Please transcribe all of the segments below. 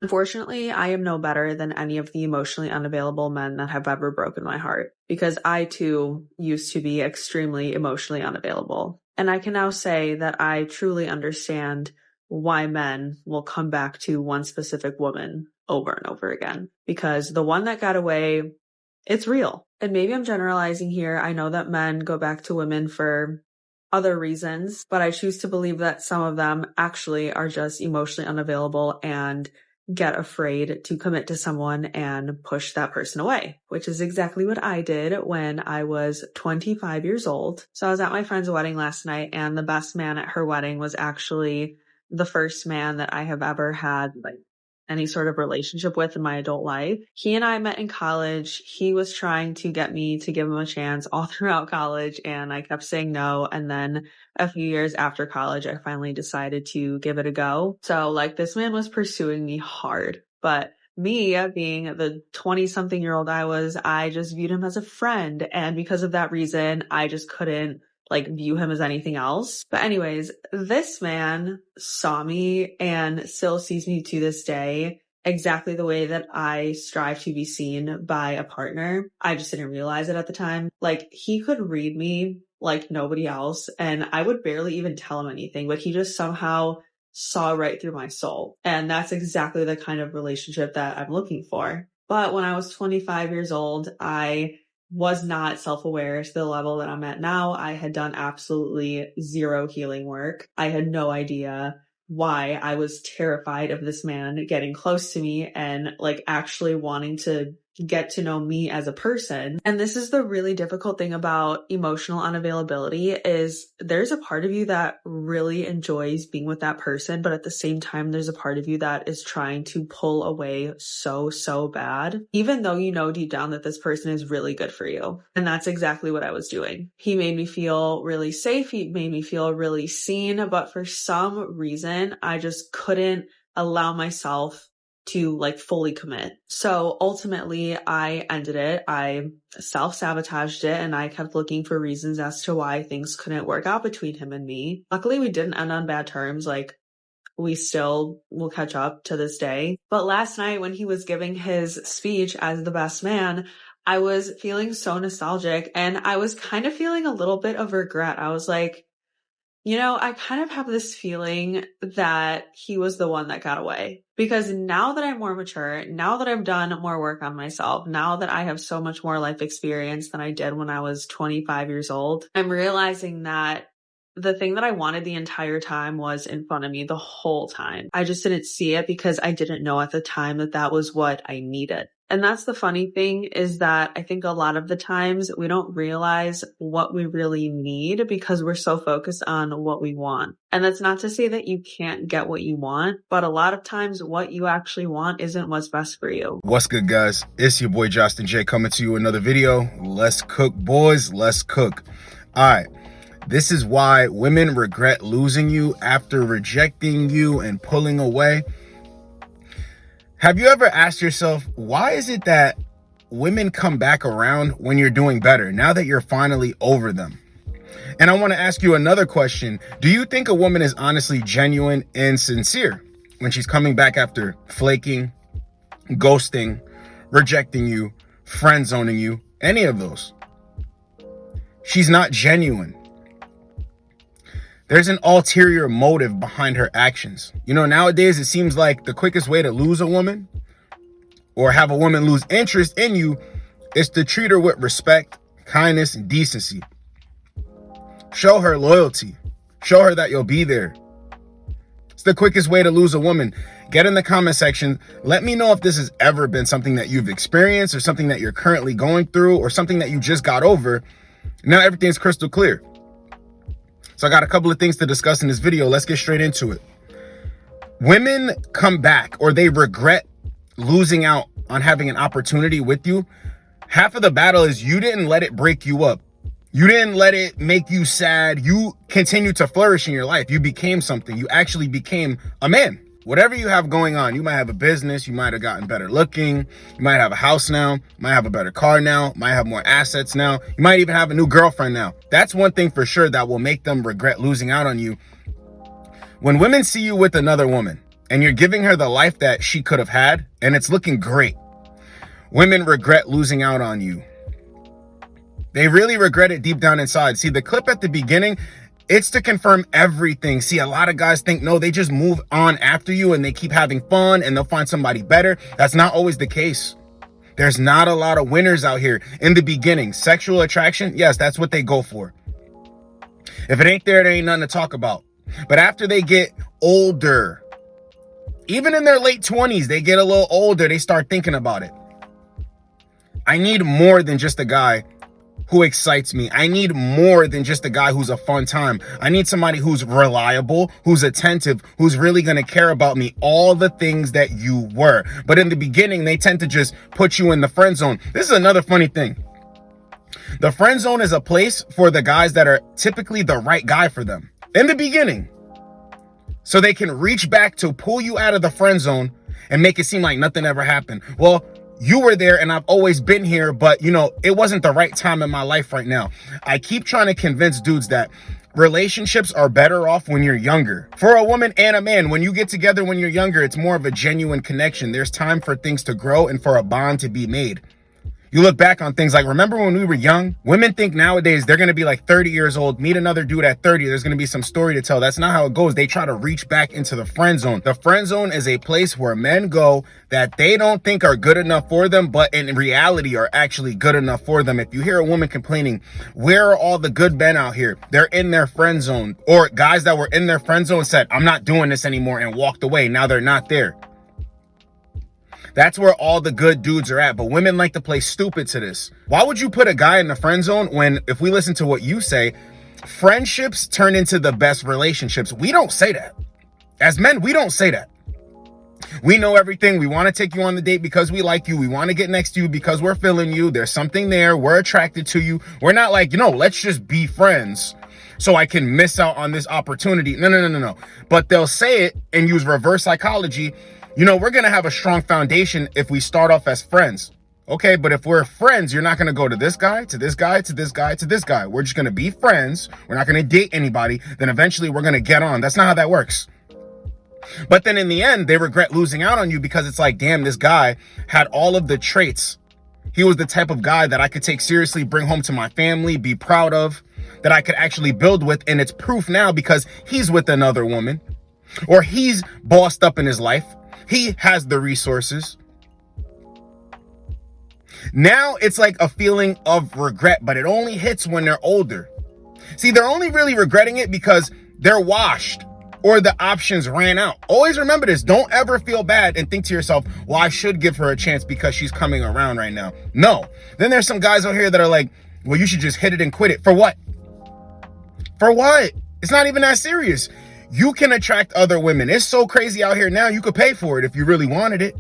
Unfortunately, I am no better than any of the emotionally unavailable men that have ever broken my heart, because I too used to be extremely emotionally unavailable. And I can now say that I truly understand why men will come back to one specific woman over and over again, because the one that got away, it's real. And maybe I'm generalizing here. I know that men go back to women for other reasons, but I choose to believe that some of them actually are just emotionally unavailable and get afraid to commit to someone and push that person away, which is exactly what I did when I was 25 years old. So I was at my friend's wedding last night, and the best man at her wedding was actually the first man that I have ever had any sort of relationship with in my adult life. He and I met in college. He was trying to get me to give him a chance all throughout college, and I kept saying no. And then a few years after college, I finally decided to give it a go. So this man was pursuing me hard, but me being the 20-something-year-old I just viewed him as a friend. And because of that reason, I just couldn't view him as anything else. But anyways, this man saw me and still sees me to this day exactly the way that I strive to be seen by a partner. I just didn't realize it at the time. He could read me like nobody else, and I would barely even tell him anything, but he just somehow saw right through my soul. And that's exactly the kind of relationship that I'm looking for. But when I was 25 years old, I was not self-aware to the level that I'm at now. I had done absolutely zero healing work. I had no idea why I was terrified of this man getting close to me and actually wanting to get to know me as a person. And this is the really difficult thing about emotional unavailability, is there's a part of you that really enjoys being with that person, but at the same time, there's a part of you that is trying to pull away so bad, even though you know deep down that this person is really good for you. And that's exactly what I was doing. He made me feel really safe. He made me feel really seen, but for some reason, I just couldn't allow myself to fully commit. So ultimately I ended it. I self-sabotaged it, and I kept looking for reasons as to why things couldn't work out between him and me. Luckily, we didn't end on bad terms. We still will catch up to this day. But last night when he was giving his speech as the best man, I was feeling so nostalgic, and I was kind of feeling a little bit of regret. I was like, I kind of have this feeling that he was the one that got away, because now that I'm more mature, now that I've done more work on myself, now that I have so much more life experience than I did when I was 25 years old, I'm realizing that the thing that I wanted the entire time was in front of me the whole time. I just didn't see it because I didn't know at the time that that was what I needed. And that's the funny thing, is that I think a lot of the times we don't realize what we really need because we're so focused on what we want. And that's not to say that you can't get what you want, but a lot of times what you actually want isn't what's best for you. What's good, guys? It's your boy Josten J coming to you another video. Let's cook, boys. Let's cook. All right. This is why women regret losing you after rejecting you and pulling away. Have you ever asked yourself, why is it that women come back around when you're doing better, now that you're finally over them? And I want to ask you another question. Do you think a woman is honestly genuine and sincere when she's coming back after flaking, ghosting, rejecting you, friend zoning you, any of those? She's not genuine. There's an ulterior motive behind her actions. Nowadays it seems like the quickest way to lose a woman or have a woman lose interest in you is to treat her with respect, kindness, and decency. Show her loyalty. Show her that you'll be there. It's the quickest way to lose a woman. Get in the comment section. Let me know if this has ever been something that you've experienced or something that you're currently going through or something that you just got over. Now everything's crystal clear. So I got a couple of things to discuss in this video. Let's get straight into it. Women come back, or they regret losing out on having an opportunity with you. Half of the battle is you didn't let it break you up. You didn't let it make you sad. You continued to flourish in your life. You became something. You actually became a man. Whatever you have going on, you might have a business, you might have gotten better looking, you might have a house now, you might have a better car now, might have more assets now, you might even have a new girlfriend now. That's one thing for sure that will make them regret losing out on you. When women see you with another woman, and you're giving her the life that she could have had, and it's looking great. Women regret losing out on you. They really regret it deep down inside. See, the clip at the beginning, it's to confirm everything. See, a lot of guys think, no, they just move on after you and they keep having fun and they'll find somebody better. That's not always the case. There's not a lot of winners out here. In the beginning, sexual attraction, yes, that's what they go for. If it ain't there ain't nothing to talk about. But after they get older, even in their late 20s, they get a little older, they start thinking about it. I need more than just a guy who excites me. I need more than just a guy who's a fun time. I need somebody who's reliable, who's attentive, who's really going to care about me, all the things that you were. But in the beginning, they tend to just put you in the friend zone. This is another funny thing. The friend zone is a place for the guys that are typically the right guy for them in the beginning. So they can reach back to pull you out of the friend zone and make it seem like nothing ever happened. Well, you were there and I've always been here, but it wasn't the right time in my life right now. I keep trying to convince dudes that relationships are better off when you're younger. For a woman and a man, when you get together when you're younger, it's more of a genuine connection. There's time for things to grow and for a bond to be made. You look back on things like, remember when we were young? Women think nowadays they're going to be like 30 years old, meet another dude at 30. There's going to be some story to tell. That's not how it goes. They try to reach back into the friend zone. The friend zone is a place where men go that they don't think are good enough for them, but in reality are actually good enough for them. If you hear a woman complaining, where are all the good men out here? They're in their friend zone. Or guys that were in their friend zone said, I'm not doing this anymore, and walked away. Now they're not there. That's where all the good dudes are at. But women like to play stupid to this. Why would you put a guy in the friend zone when, if we listen to what you say, friendships turn into the best relationships? We don't say that. As men, we don't say that. We know everything. We want to take you on the date because we like you. We want to get next to you because we're feeling you. There's something there. We're attracted to you. We're not like, let's just be friends so I can miss out on this opportunity. No. But they'll say it and use reverse psychology. We're going to have a strong foundation if we start off as friends. Okay, but if we're friends, you're not going to go to this guy, to this guy, to this guy, to this guy. We're just going to be friends. We're not going to date anybody. Then eventually we're going to get on. That's not how that works. But then in the end, they regret losing out on you because it's like, damn, this guy had all of the traits. He was the type of guy that I could take seriously, bring home to my family, be proud of, that I could actually build with. And it's proof now because he's with another woman or he's bossed up in his life. He has the resources. Now it's like a feeling of regret, but it only hits when they're older. See, they're only really regretting it because they're washed or the options ran out. Always remember this. Don't ever feel bad and think to yourself, well, I should give her a chance because she's coming around right now. No. Then there's some guys out here that are like, well, you should just hit it and quit it. For what? For what? It's not even that serious. You can attract other women. It's so crazy out here now. You could pay for it if you really wanted it.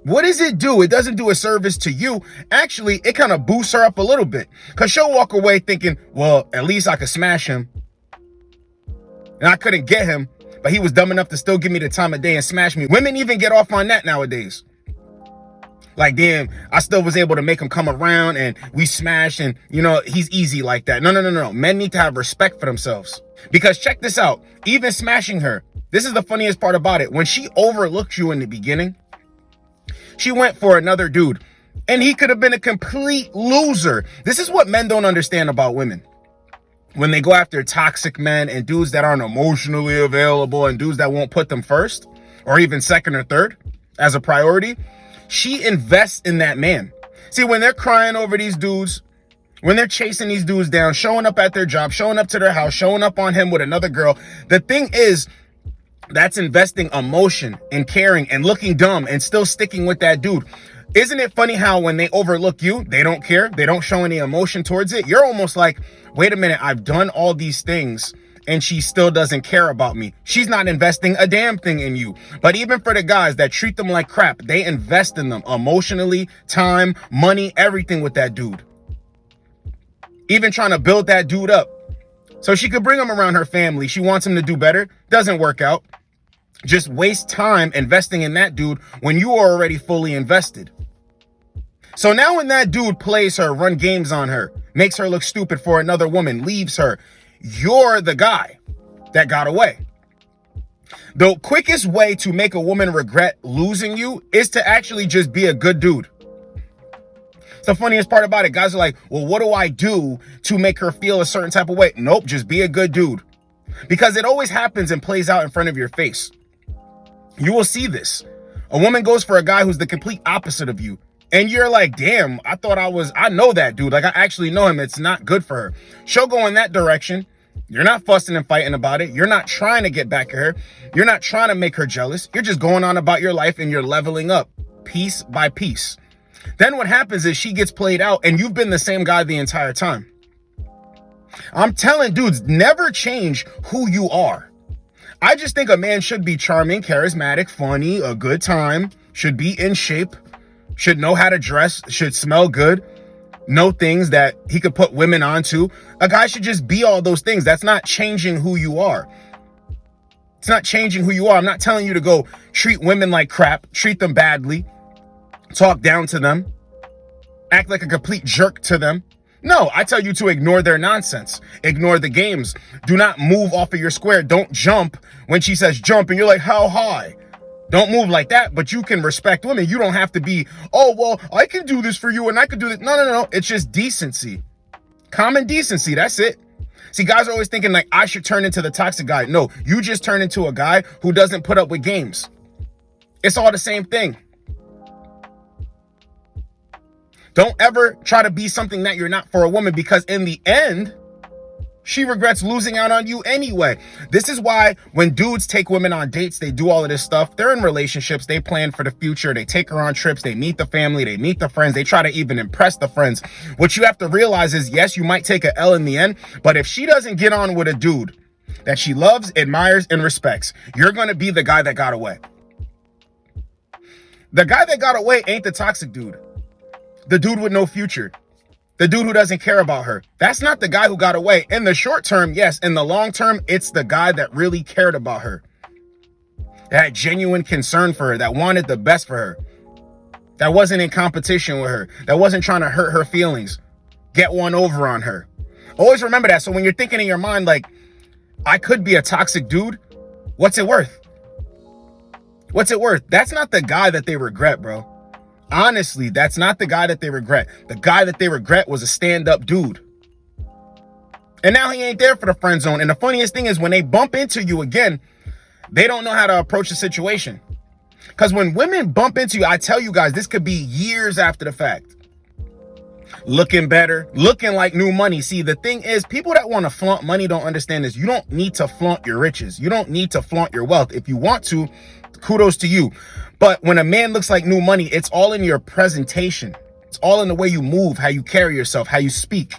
What does it do? It doesn't do a service to you. Actually, it kind of boosts her up a little bit because she'll walk away thinking, well, at least I could smash him. And I couldn't get him, but he was dumb enough to still give me the time of day and smash me. Women even get off on that nowadays. Like, damn, I still was able to make him come around and we smashed and, he's easy like that. No. Men need to have respect for themselves. Because check this out. Even smashing her, this is the funniest part about it. When she overlooked you in the beginning, she went for another dude and he could have been a complete loser. This is what men don't understand about women. When they go after toxic men and dudes that aren't emotionally available and dudes that won't put them first or even second or third as a priority, she invests in that man. See, when they're crying over these dudes, when they're chasing these dudes down, showing up at their job, showing up to their house, showing up on him with another girl, the thing is, that's investing emotion and caring and looking dumb and still sticking with that dude. Isn't it funny how when they overlook you, they don't care, they don't show any emotion towards it? You're almost like, wait a minute, I've done all these things and she still doesn't care about me. She's not investing a damn thing in you. But even for the guys that treat them like crap, they invest in them emotionally, time, money, everything with that dude. Even trying to build that dude up so she could bring him around her family. She wants him to do better. Doesn't work out. Just waste time investing in that dude when you are already fully invested. So now when that dude plays her, run games on her, makes her look stupid for another woman, leaves her, you're the guy that got away. The quickest way to make a woman regret losing you is to actually just be a good dude. It's the funniest part about it. Guys are like, well, what do I do to make her feel a certain type of way? Nope, just be a good dude. Because it always happens and plays out in front of your face. You will see this. A woman goes for a guy who's the complete opposite of you. And you're like, damn, I know that dude. Like, I actually know him. It's not good for her. She'll go in that direction. You're not fussing and fighting about it. You're not trying to get back at her. You're not trying to make her jealous. You're just going on about your life and you're leveling up piece by piece. Then what happens is she gets played out and you've been the same guy the entire time. I'm telling dudes, never change who you are. I just think a man should be charming, charismatic, funny, a good time, should be in shape, should know how to dress, should smell good, know things that he could put women onto. A guy should just be all those things. That's not changing who you are. It's not changing who you are. I'm not telling you to go treat women like crap, treat them badly, talk down to them, act like a complete jerk to them. No, I tell you to ignore their nonsense. Ignore the games. Do not move off of your square. Don't jump when she says jump and you're like, how high? Don't move like that, but you can respect women. You don't have to be, oh, well, I can do this for you and I can do this. No. It's just decency. Common decency. That's it. See, guys are always thinking like, I should turn into the toxic guy. No, you just turn into a guy who doesn't put up with games. It's all the same thing. Don't ever try to be something that you're not for a woman, because in the end, she regrets losing out on you anyway. This is why when dudes take women on dates, they do all of this stuff. They're in relationships. They plan for the future. They take her on trips. They meet the family. They meet the friends. They try to even impress the friends. What you have to realize is, yes, you might take an L in the end, but if she doesn't get on with a dude that she loves, admires, and respects, you're going to be the guy that got away. The guy that got away ain't the toxic dude. The dude with no future. The dude who doesn't care about her. That's not the guy who got away. In the short term, yes. In the long term, it's the guy that really cared about her. That had genuine concern for her. That wanted the best for her. That wasn't in competition with her. That wasn't trying to hurt her feelings. Get one over on her. Always remember that. So when you're thinking in your mind, like, I could be a toxic dude, what's it worth? What's it worth? That's not the guy that they regret, bro. Honestly, that's not the guy that they regret. The guy that they regret was a stand-up dude. And now he ain't there for the friend zone. And the funniest thing is when they bump into you again, they don't know how to approach the situation. Because when women bump into you, I tell you guys, this could be years after the fact. Looking better, looking like new money. See, the thing is, people that want to flaunt money don't understand this. You don't need to flaunt your riches. You don't need to flaunt your wealth. If you want to, kudos to you. But when a man looks like new money, it's all in your presentation. It's all in the way you move, how you carry yourself, how you speak.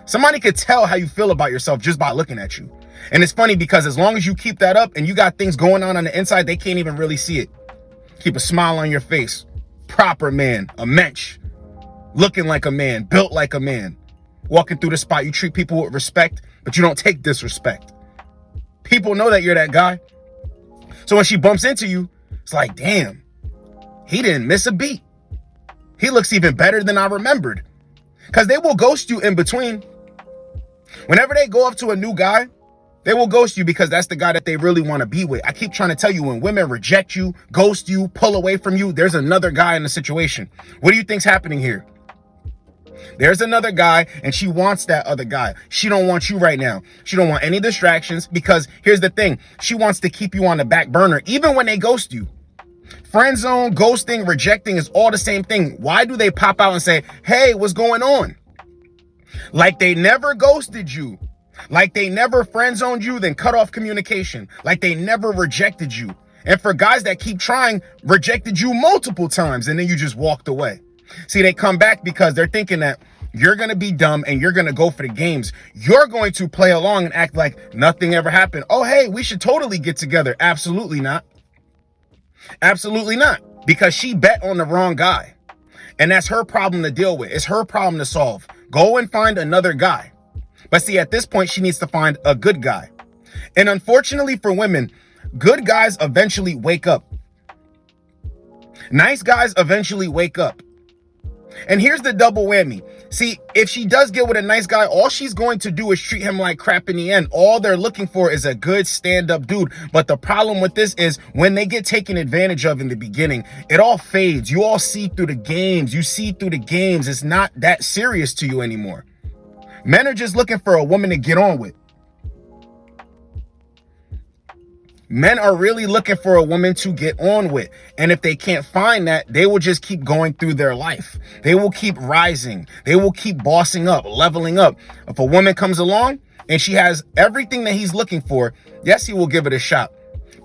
Somebody could tell how you feel about yourself just by looking at you. And it's funny because as long as you keep that up and you got things going on the inside, they can't even really see it. Keep a smile on your face. Proper man, a mensch. Looking like a man, built like a man. Walking through the spot, you treat people with respect, but you don't take disrespect. People know that you're that guy. So when she bumps into you, it's like, damn, he didn't miss a beat. He looks even better than I remembered. Because they will ghost you in between. Whenever they go up to a new guy, they will ghost you because that's the guy that they really want to be with. I keep trying to tell you, when women reject you, ghost you, pull away from you, there's another guy in the situation. What do you think's happening here? There's another guy and she wants that other guy. She don't want you right now. She don't want any distractions, because here's the thing. She wants to keep you on the back burner even when they ghost you. Friend zone, ghosting, rejecting is all the same thing. Why do they pop out and say, hey, what's going on? Like they never ghosted you. Like they never friend zoned you, then cut off communication. Like they never rejected you. And for guys that keep trying, rejected you multiple times and then you just walked away. See, they come back because they're thinking that you're going to be dumb and you're going to go for the games. You're going to play along and act like nothing ever happened. Oh, hey, we should totally get together. Absolutely not. Absolutely not. Because she bet on the wrong guy. And that's her problem to deal with. It's her problem to solve. Go and find another guy. But see, at this point, she needs to find a good guy. And unfortunately for women, good guys eventually wake up. Nice guys eventually wake up. And here's the double whammy. See, if she does get with a nice guy, all she's going to do is treat him like crap in the end. All they're looking for is a good stand-up dude. But the problem with this is when they get taken advantage of in the beginning, it all fades. You all see through the games. You see through the games. It's not that serious to you anymore. Men are just looking for a woman to get on with. Men are really looking for a woman to get on with. And if they can't find that, they will just keep going through their life. They will keep rising. They will keep bossing up, leveling up. If a woman comes along and she has everything that he's looking for, yes, he will give it a shot.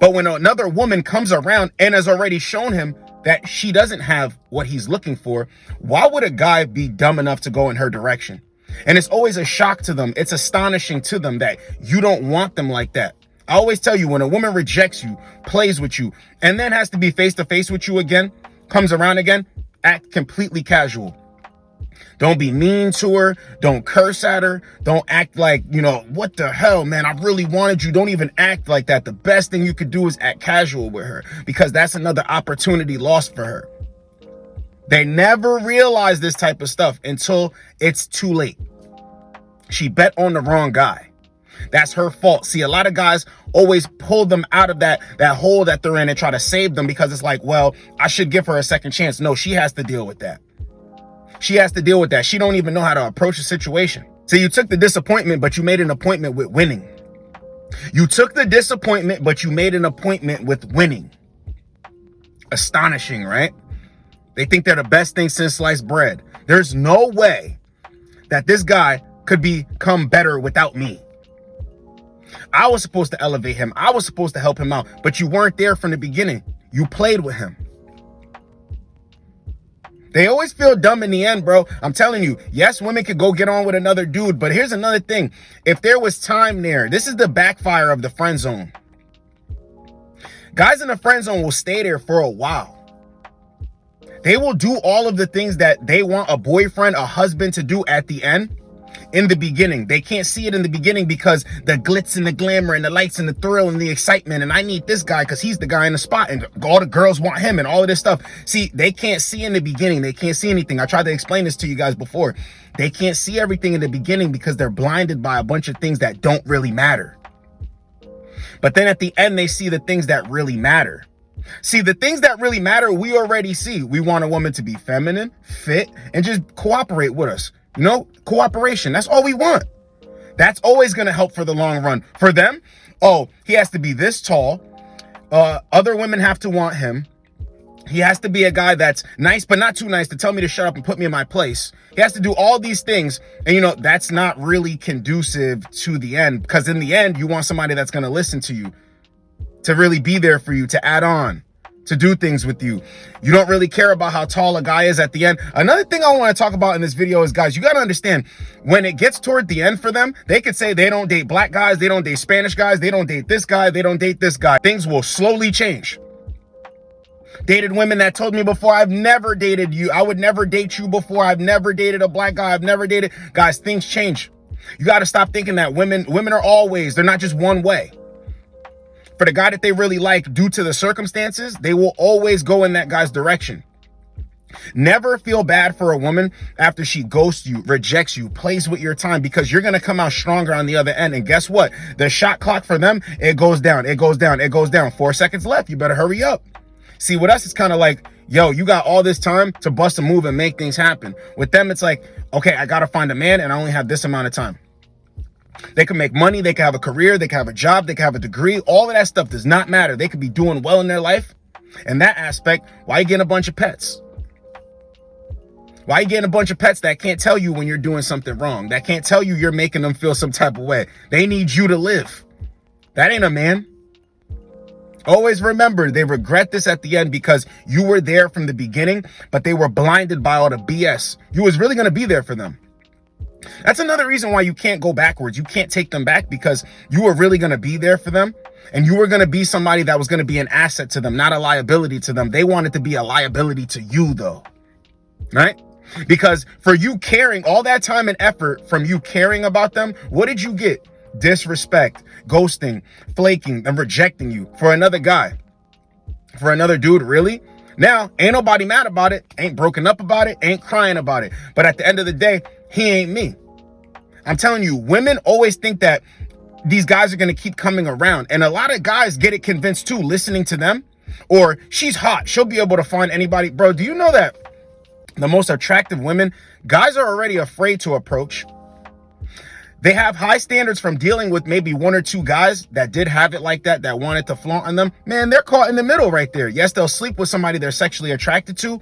But when another woman comes around and has already shown him that she doesn't have what he's looking for, why would a guy be dumb enough to go in her direction? And it's always a shock to them. It's astonishing to them that you don't want them like that. I always tell you, when a woman rejects you, plays with you, and then has to be face to face with you again, comes around again, act completely casual. Don't be mean to her. Don't curse at her. Don't act like, what the hell, man, I really wanted you. Don't even act like that. The best thing you could do is act casual with her, because that's another opportunity lost for her. They never realize this type of stuff until it's too late. She bet on the wrong guy. That's her fault. See, a lot of guys always pull them out of that hole that they're in and try to save them, because it's like, well, I should give her a second chance. No, she has to deal with that. She has to deal with that. She don't even know how to approach a situation. So you took the disappointment, but you made an appointment with winning. You took the disappointment, but you made an appointment with winning. Astonishing, right? They think they're the best thing since sliced bread. There's no way that this guy could become better without me. I was supposed to elevate him. I was supposed to help him out, but you weren't there from the beginning. You played with him. They always feel dumb in the end, bro. I'm telling you, yes, women could go get on with another dude, but here's another thing. If there was time there, this is the backfire of the friend zone. Guys in the friend zone will stay there for a while. They will do all of the things that they want a boyfriend, a husband to do at the end. In the beginning, they can't see it in the beginning because the glitz and the glamour and the lights and the thrill and the excitement, and I need this guy because he's the guy in the spot and all the girls want him and all of this stuff. See, they can't see in the beginning. They can't see anything. I tried to explain this to you guys before. They can't see everything in the beginning because they're blinded by a bunch of things that don't really matter. But then at the end, they see the things that really matter. See, the things that really matter, we already see. We want a woman to be feminine, fit, and just cooperate with us. Cooperation. That's all we want. That's always going to help for the long run. For them, he has to be this tall. Other women have to want him. He has to be a guy that's nice, but not too nice to tell me to shut up and put me in my place. He has to do all these things. And, that's not really conducive to the end, because in the end, you want somebody that's going to listen to you, to really be there for you, to add on, to do things with you. You don't really care about how tall a guy is at the end. Another thing I want to talk about in this video is, guys, you got to understand, when it gets toward the end for them, they could say they don't date black guys, they don't date Spanish guys, they don't date this guy, they don't date this guy. Things will slowly change. Dated women that told me before, I've never dated you. I would never date you before. I've never dated a black guy. I've never dated. Guys, things change. You got to stop thinking that women are always, they're not just one way. For the guy that they really like, due to the circumstances, they will always go in that guy's direction. Never feel bad for a woman after she ghosts you, rejects you, plays with your time, because you're going to come out stronger on the other end. And guess what? The shot clock for them, it goes down, it goes down, it goes down. 4 seconds left. You better hurry up. See, with us, it's kind of like, yo, you got all this time to bust a move and make things happen. With them, it's like, okay, I got to find a man and I only have this amount of time. They can make money, they can have a career, they can have a job, they can have a degree. All of that stuff does not matter. They could be doing well in their life. In that aspect, why are you getting a bunch of pets? Why are you getting a bunch of pets that can't tell you when you're doing something wrong? That can't tell you you're making them feel some type of way. They need you to live. That ain't a man. Always remember, they regret this at the end because you were there from the beginning, but they were blinded by all the BS. You was really going to be there for them. That's another reason why you can't go backwards. You can't take them back, because you were really going to be there for them. And you were going to be somebody that was going to be an asset to them, not a liability to them. They wanted to be a liability to you, though. Right? Because for you caring, all that time and effort from you caring about them, what did you get? Disrespect, ghosting, flaking, and rejecting you for another guy. For another dude, really? Now, ain't nobody mad about it, ain't broken up about it, ain't crying about it. But at the end of the day, he ain't me. I'm telling you, women always think that these guys are going to keep coming around. And a lot of guys get it convinced too, listening to them. Or she's hot, she'll be able to find anybody. Bro, do you know that the most attractive women, guys are already afraid to approach? They have high standards from dealing with maybe one or two guys that did have it like that, that wanted to flaunt on them. Man, they're caught in the middle right there. Yes, they'll sleep with somebody they're sexually attracted to,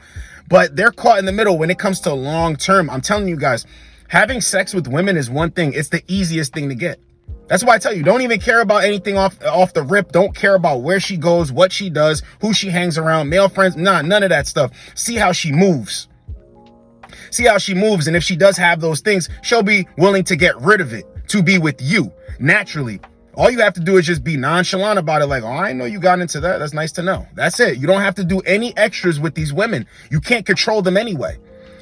but they're caught in the middle when it comes to long term. I'm telling you guys, having sex with women is one thing. It's the easiest thing to get. That's why I tell you, don't even care about anything off the rip. Don't care about where she goes, what she does, who she hangs around, male friends. Nah, none of that stuff. See how she moves. See how she moves. And if she does have those things, she'll be willing to get rid of it to be with you naturally. All you have to do is just be nonchalant about it. Like, oh, I know you got into that. That's nice to know. That's it. You don't have to do any extras with these women. You can't control them anyway.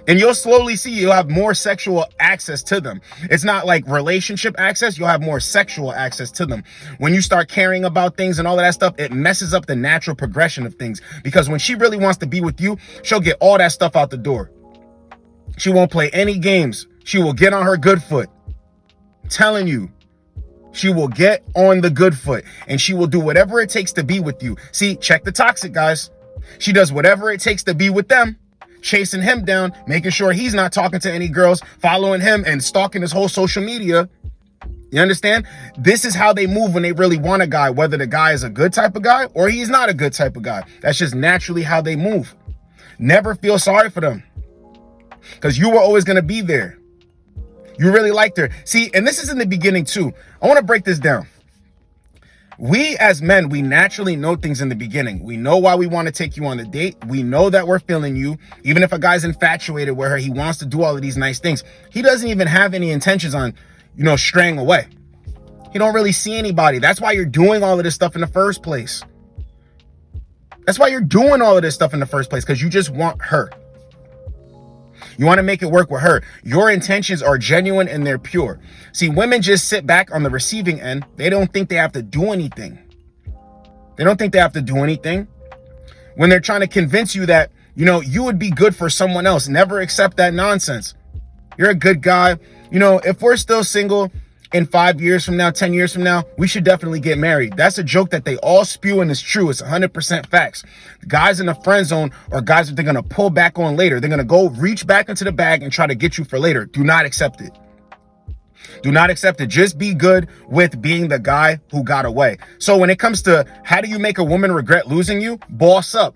And you'll slowly see you'll have more sexual access to them. It's not like relationship access. You'll have more sexual access to them. When you start caring about things and all of that stuff, it messes up the natural progression of things. Because when she really wants to be with you, she'll get all that stuff out the door. She won't play any games. She will get on her good foot. I'm telling you, she will get on the good foot and she will do whatever it takes to be with you. See, check the toxic guys. She does whatever it takes to be with them, chasing him down, making sure he's not talking to any girls, following him and stalking his whole social media. You understand? This is how they move when they really want a guy, whether the guy is a good type of guy or he's not a good type of guy. That's just naturally how they move. Never feel sorry for them because you were always going to be there. You really liked her. See, and this is in the beginning too. I want to break this down. We as men, we naturally know things in the beginning. We know why we want to take you on a date. We know that we're feeling you. Even if a guy's infatuated with her, he wants to do all of these nice things. He doesn't even have any intentions on, straying away. He don't really see anybody. That's why you're doing all of this stuff in the first place. That's why you're doing all of this stuff in the first place, because you just want her. You want to make it work with her. Your intentions are genuine and they're pure. See, women just sit back on the receiving end. They don't think they have to do anything. They don't think they have to do anything. When they're trying to convince you that, you would be good for someone else. Never accept that nonsense. You're a good guy. If we're still single in 5 years from now, 10 years from now, we should definitely get married. That's a joke that they all spew and it's true. It's 100% facts. The guys in the friend zone are guys that they're going to pull back on later. They're going to go reach back into the bag and try to get you for later. Do not accept it. Do not accept it. Just be good with being the guy who got away. So when it comes to how do you make a woman regret losing you, boss up.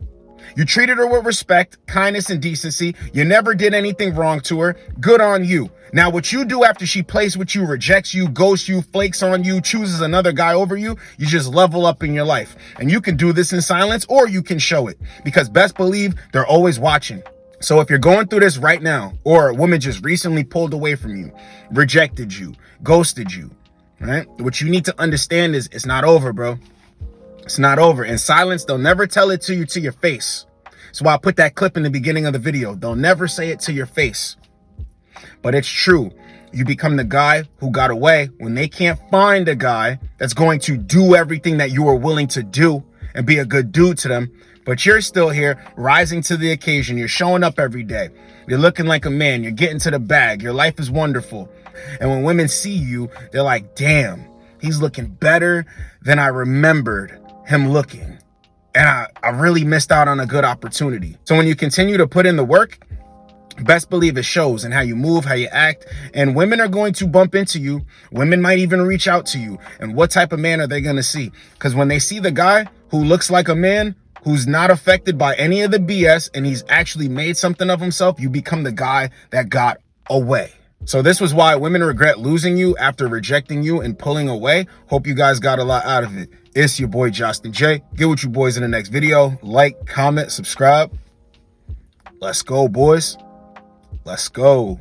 You treated her with respect, kindness, and decency. You never did anything wrong to her. Good on you. Now, what you do after she plays with you, rejects you, ghosts you, flakes on you, chooses another guy over you, you just level up in your life. And you can do this in silence or you can show it, because best believe they're always watching. So if you're going through this right now, or a woman just recently pulled away from you, rejected you, ghosted you, right? What you need to understand is it's not over, bro. It's not over. In silence, they'll never tell it to you to your face. That's why I put that clip in the beginning of the video. They'll never say it to your face. But it's true. You become the guy who got away when they can't find a guy that's going to do everything that you were willing to do and be a good dude to them. But you're still here, rising to the occasion. You're showing up every day. You're looking like a man. You're getting to the bag. Your life is wonderful. And when women see you, they're like, damn, he's looking better than I remembered him looking. And I really missed out on a good opportunity. So when you continue to put in the work, best believe it shows in how you move, how you act. And women are going to bump into you. Women might even reach out to you. And what type of man are they going to see? Because when they see the guy who looks like a man, who's not affected by any of the BS, and he's actually made something of himself, you become the guy that got away. So this was why women regret losing you after rejecting you and pulling away. Hope you guys got a lot out of it. It's your boy, Josten J. Get with you boys in the next video. Like, comment, subscribe. Let's go, boys. Let's go.